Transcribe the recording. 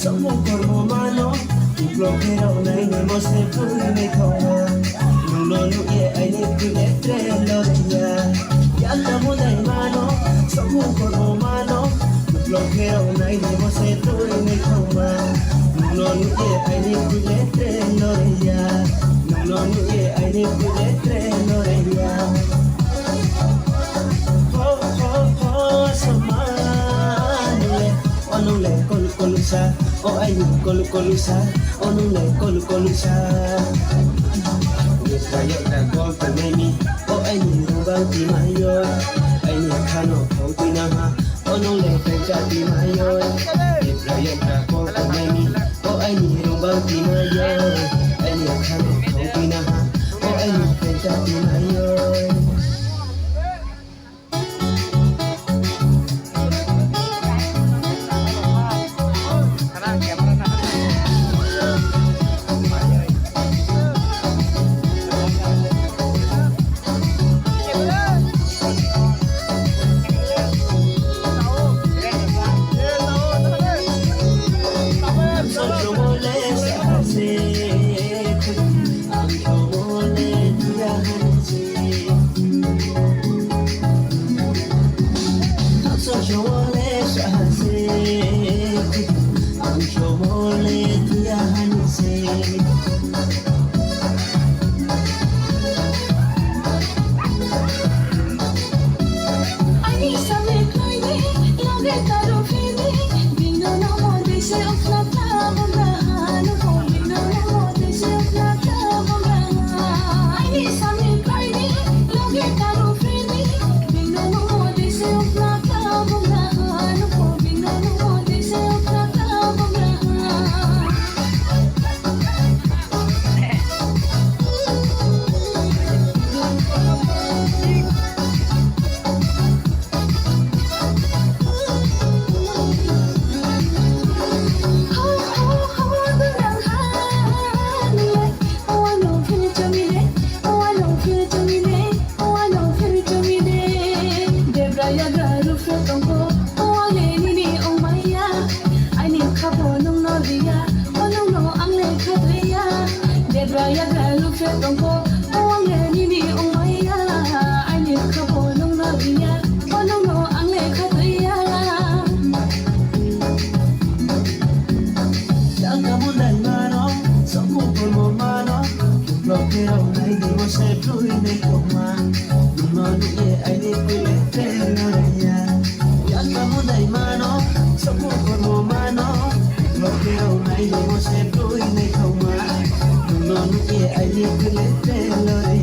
Somos como manos, un bloqueo, no hay ni más de tú y me coma. No, hay ni que le trelo de ya. Ya estamos de mano, somos como manos, un bloqueo, no hay ni más de tú y me coma. No, hay ni que le trelo de ya. No, hay ni que le trelo de ya. Oh, ay, colusa, oh, no le colusa. Yes, I am the golden baby. Oh, ay, rubang di mayor. Ay, kano, oh, tinaha. Oh, no le pega di mayor. Yes, I am the golden baby. Oh, ay, rubang di mayor. Ay, kano, oh, tinaha. Oh, ay, pega di mayor. I need to let